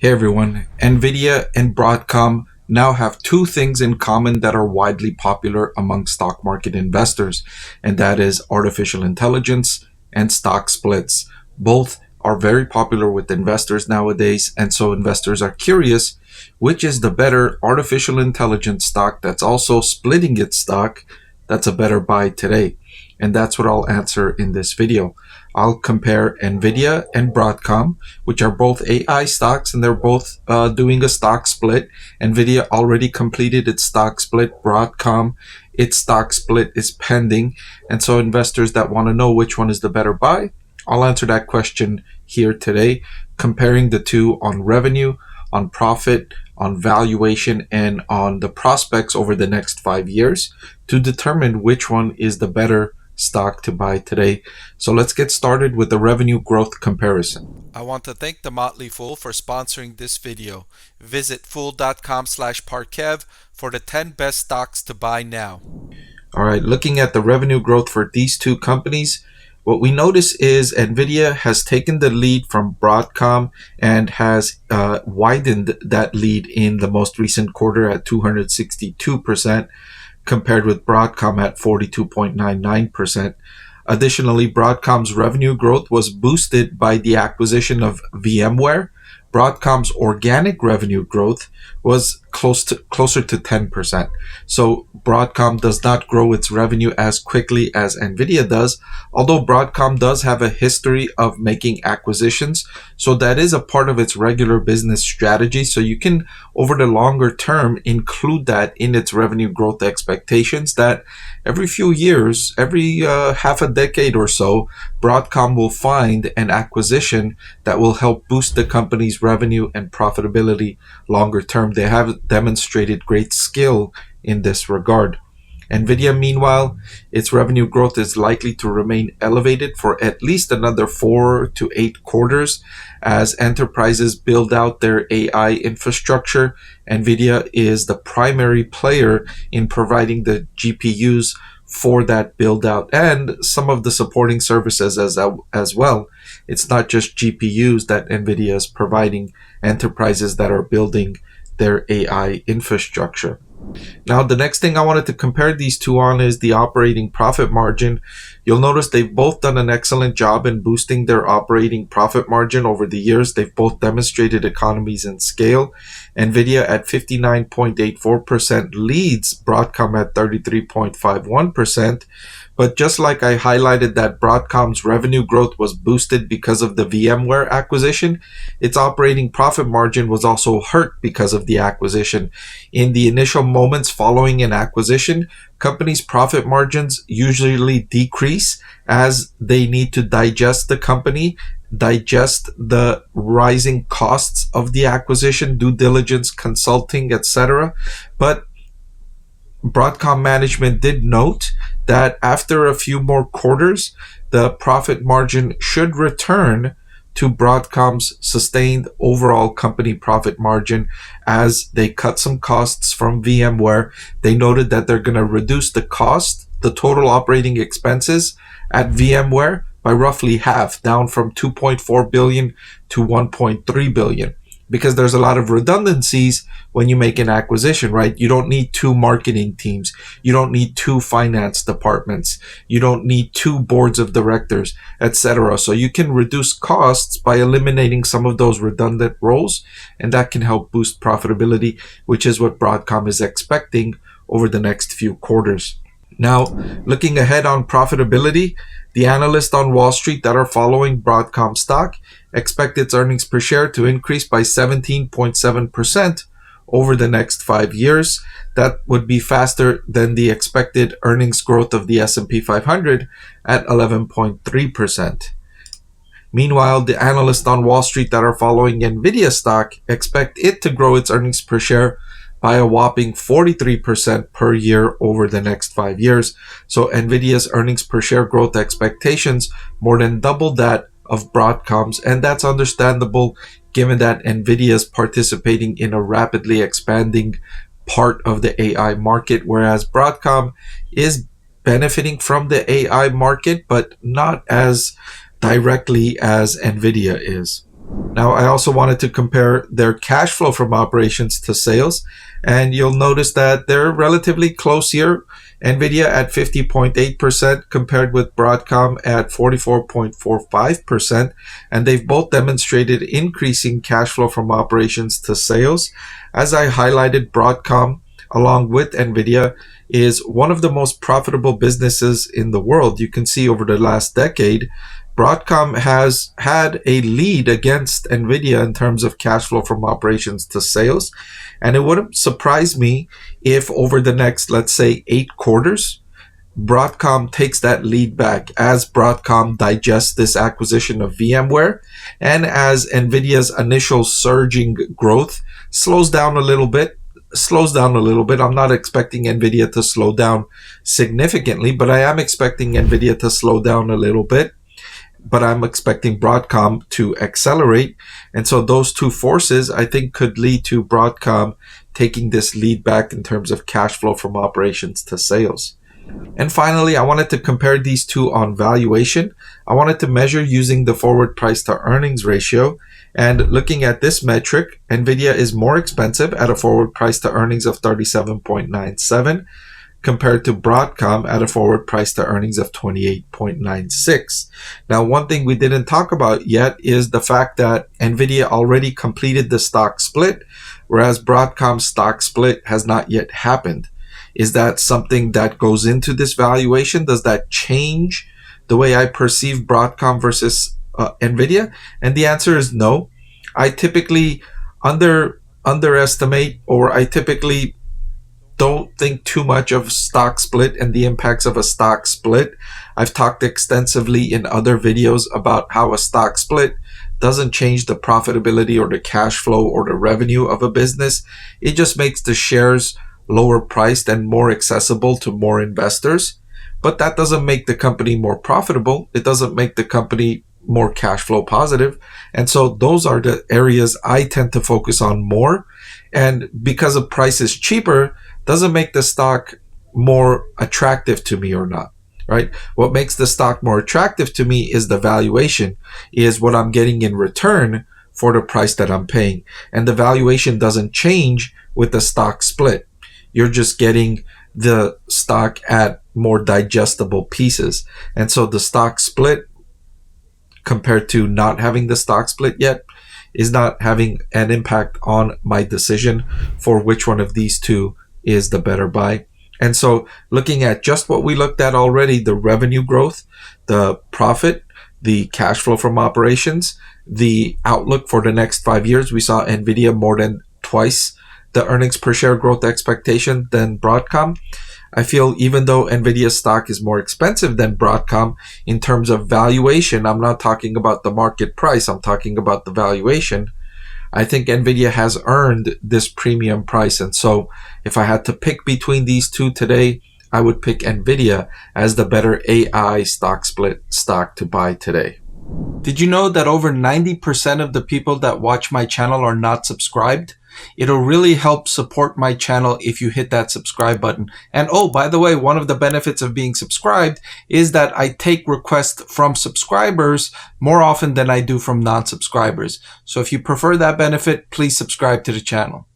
Hey everyone, Nvidia and Broadcom now have two things in common that are widely popular among stock market investors, and that is artificial intelligence and stock splits. Both are very popular with investors nowadays, and so investors are curious which is the better artificial intelligence stock that's also splitting its stock that's a better buy today. And that's what I'll answer in this video. I'll compare Nvidia and Broadcom, which are both AI stocks, and they're both doing a stock split. Nvidia already completed its stock split. Broadcom, its stock split is pending. And so investors that want to know which one is the better buy, I'll answer that question here today, comparing the two on revenue, on profit, on valuation, and on the prospects over the next 5 years to determine which one is the better stock to buy today. So let's get started with the revenue growth comparison. I want to thank the Motley Fool for sponsoring this video. Visit fool.com/Parkev for the 10 best stocks to buy now. All right, looking at the revenue growth for these two companies, what we notice is Nvidia has taken the lead from Broadcom and has widened that lead in the most recent quarter at 262%. compared with Broadcom at 42.99%. Additionally, Broadcom's revenue growth was boosted by the acquisition of VMware. Broadcom's organic revenue growth was closer to 10%. So Broadcom does not grow its revenue as quickly as Nvidia does, although Broadcom does have a history of making acquisitions. So that is a part of its regular business strategy. So you can, over the longer term, include that in its revenue growth expectations, that every few years, every half a decade or so, Broadcom will find an acquisition that will help boost the company's revenue and profitability longer term. They have demonstrated great skill in this regard. Nvidia, meanwhile, its revenue growth is likely to remain elevated for at least another 4 to 8 quarters as enterprises build out their AI infrastructure. Nvidia is the primary player in providing the GPUs for that build out and some of the supporting services as well. It's not just GPUs that Nvidia is providing enterprises that are building their AI infrastructure. Now, the next thing I wanted to compare these two on is the operating profit margin. You'll notice they've both done an excellent job in boosting their operating profit margin over the years. They've both demonstrated economies in scale. Nvidia at 59.84% leads Broadcom at 33.51%. But just like I highlighted that Broadcom's revenue growth was boosted because of the VMware acquisition, its operating profit margin was also hurt because of the acquisition. In the initial moments following an acquisition, companies' profit margins usually decrease as they need to digest the company, digest the rising costs of the acquisition, due diligence, consulting, etc. But Broadcom management did note that after a few more quarters, the profit margin should return to Broadcom's sustained overall company profit margin as they cut some costs from VMware. They noted that they're going to reduce the cost, the total operating expenses at VMware by roughly half, down from 2.4 billion to 1.3 billion. Because there's a lot of redundancies when you make an acquisition, right? You don't need 2 marketing teams. You don't need 2 finance departments. You don't need 2 boards of directors, etc. So you can reduce costs by eliminating some of those redundant roles, and that can help boost profitability, which is what Broadcom is expecting over the next few quarters. Now, looking ahead on profitability, the analysts on Wall Street that are following Broadcom stock expect its earnings per share to increase by 17.7% over the next 5 years. That would be faster than the expected earnings growth of the S&P 500 at 11.3%. Meanwhile, the analysts on Wall Street that are following Nvidia stock expect it to grow its earnings per share by a whopping 43% per year over the next 5 years. So Nvidia's earnings per share growth expectations more than double that of Broadcom's, and that's understandable given that Nvidia is participating in a rapidly expanding part of the AI market, whereas Broadcom is benefiting from the AI market, but not as directly as Nvidia is. Now, I also wanted to compare their cash flow from operations to sales, and you'll notice that they're relatively close here. Nvidia at 50.8% compared with Broadcom at 44.45%, and they've both demonstrated increasing cash flow from operations to sales. As I highlighted, Broadcom, along with Nvidia, is one of the most profitable businesses in the world. You can see over the last decade, Broadcom has had a lead against Nvidia in terms of cash flow from operations to sales. And it wouldn't surprise me if over the next, let's say, 8 quarters, Broadcom takes that lead back as Broadcom digests this acquisition of VMware and as Nvidia's initial surging growth slows down a little bit. I'm not expecting Nvidia to slow down significantly, but I am expecting Nvidia to slow down a little bit. But I'm expecting Broadcom to accelerate. And so those two forces, I think, could lead to Broadcom taking this lead back in terms of cash flow from operations to sales. And finally, I wanted to compare these two on valuation. I wanted to measure using the forward price to earnings ratio. And looking at this metric, Nvidia is more expensive at a forward price to earnings of 37.97 compared to Broadcom at a forward price to earnings of 28.96. Now, one thing we didn't talk about yet is the fact that Nvidia already completed the stock split, whereas Broadcom's stock split has not yet happened. Is that something that goes into this valuation? Does that change the way I perceive Broadcom versus Nvidia? And the answer is no. I typically underestimate, or I typically don't think too much of stock split and the impacts of a stock split. I've talked extensively in other videos about how a stock split doesn't change the profitability or the cash flow or the revenue of a business. It just makes the shares lower priced and more accessible to more investors. But that doesn't make the company more profitable. It doesn't make the company more cash flow positive. And so those are the areas I tend to focus on more. And because a price is cheaper, doesn't make the stock more attractive to me or not, right? What makes the stock more attractive to me is the valuation, is what I'm getting in return for the price that I'm paying. And the valuation doesn't change with the stock split. You're just getting the stock at more digestible pieces. And so the stock split compared to not having the stock split yet is not having an impact on my decision for which one of these two is the better buy. And so looking at just what we looked at already, the revenue growth, the profit, the cash flow from operations, the outlook for the next 5 years, we saw Nvidia more than twice the earnings per share growth expectation than Broadcom. I feel even though Nvidia's stock is more expensive than Broadcom in terms of valuation, I'm not talking about the market price, I'm talking about the valuation. I think Nvidia has earned this premium price. And so if I had to pick between these two today, I would pick Nvidia as the better AI stock split stock to buy today. Did you know that over 90% of the people that watch my channel are not subscribed? It'll really help support my channel if you hit that subscribe button. And oh, by the way, one of the benefits of being subscribed is that I take requests from subscribers more often than I do from non-subscribers. So if you prefer that benefit, please subscribe to the channel.